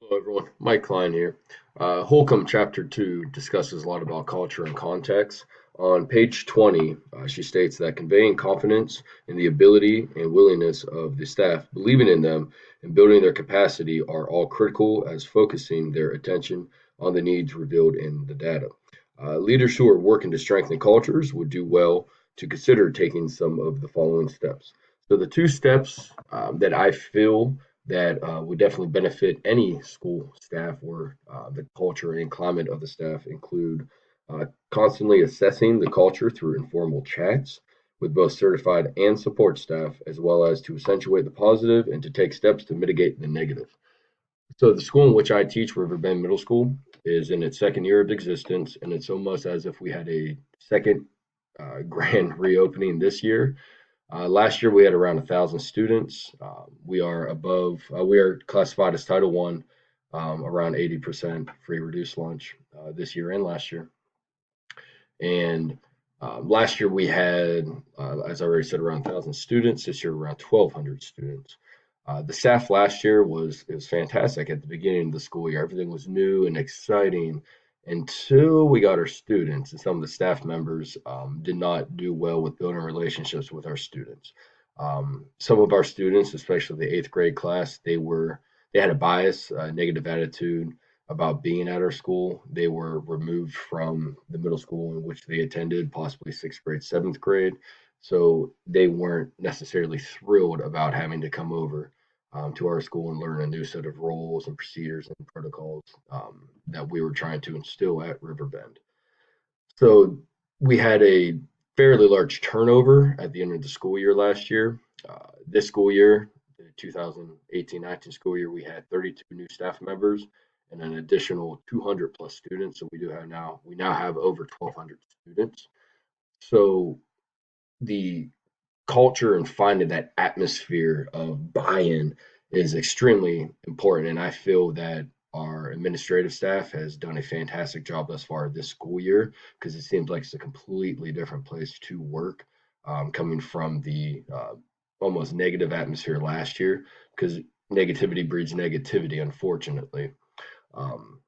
Hello, everyone. Mike Klein here. Holcomb Chapter 2 discusses a lot about culture and context. On page 20, she states that conveying confidence in the ability and willingness of the staff, believing in them, and building their capacity are all critical as focusing their attention on the needs revealed in the data. Leaders who are working to strengthen cultures would do well to consider taking some of the following steps. So, the two steps that I feel that would definitely benefit any school staff or the culture and climate of the staff include constantly assessing the culture through informal chats with both certified and support staff, as well as to accentuate the positive and to take steps to mitigate the negative. So the school in which I teach, Riverbend Middle School, is in its second year of existence, and it's almost as if we had a second grand reopening this year. Last year we had around 1,000 students. We are classified as Title One, around 80% free reduced lunch this year and last year. And last year we had, as I already said, around 1,000 students. This year around 1,200 students. The staff last year was fantastic at the beginning of the school year. Everything was new and exciting until we got our students, and some of the staff members did not do well with building relationships with our students. Some of our students, especially the eighth grade class, they had a bias, a negative attitude about being at our school. They were removed from the middle school in which they attended, possibly sixth grade, seventh grade. So they weren't necessarily thrilled about having to come over to our school and learn a new set of rules and procedures and protocols that we were trying to instill at Riverbend. So we had a fairly large turnover at the end of the school year last year. This school year, the 2018-19 school year, we had 32 new staff members and an additional 200 plus students. So we now have over 1,200 students. So the culture and finding that atmosphere of buy-in is extremely important. And I feel that our administrative staff has done a fantastic job thus far this school year because it seems like it's a completely different place to work, coming from the almost negative atmosphere last year because negativity breeds negativity, unfortunately. Um,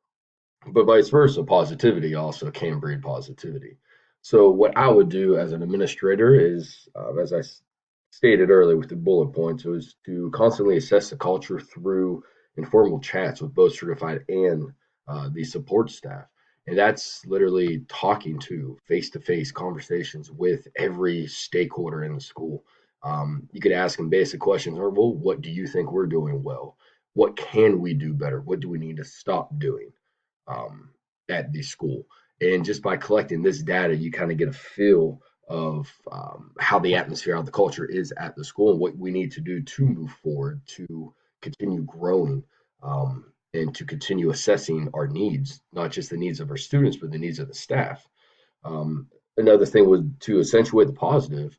but vice versa, positivity also can breed positivity. So what I would do as an administrator is, as stated earlier with the bullet points, was to constantly assess the culture through informal chats with both certified and the support staff. And that's literally talking to face-to-face conversations with every stakeholder in the school. You could ask them basic questions, or, well, what do you think we're doing well? What can we do better? What do we need to stop doing? um, at the school. And just by collecting this data, you kind of get a feel of how the atmosphere, how the culture is at the school, and what we need to do to move forward to continue growing, and to continue assessing our needs, not just the needs of our students, but the needs of the staff. Um, Another thing was to accentuate the positive,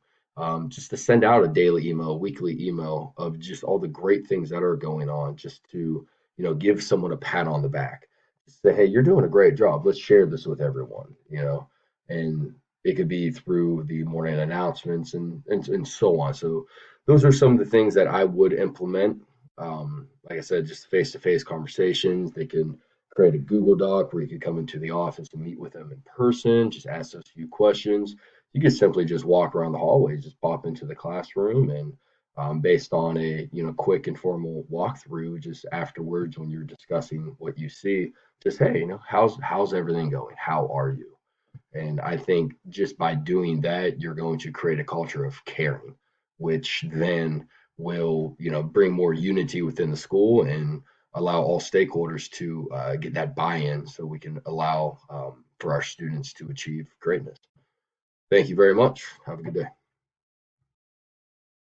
just to send out a daily email, weekly email of just all the great things that are going on, just to give someone a pat on the back, say, hey, you're doing a great job. Let's share this with everyone, and it could be through the morning announcements and so on. So those are some of the things that I would implement. Like I said, just face-to-face conversations. They can create a Google Doc where you can come into the office and meet with them in person, just ask those few questions. You could simply just walk around the hallways, just pop into the classroom, and based on a quick informal walkthrough, just afterwards when you're discussing what you see, just, hey, how's everything going? How are you? And I think just by doing that, you're going to create a culture of caring, which then will, bring more unity within the school and allow all stakeholders to get that buy-in so we can allow for our students to achieve greatness. Thank you very much. Have a good day.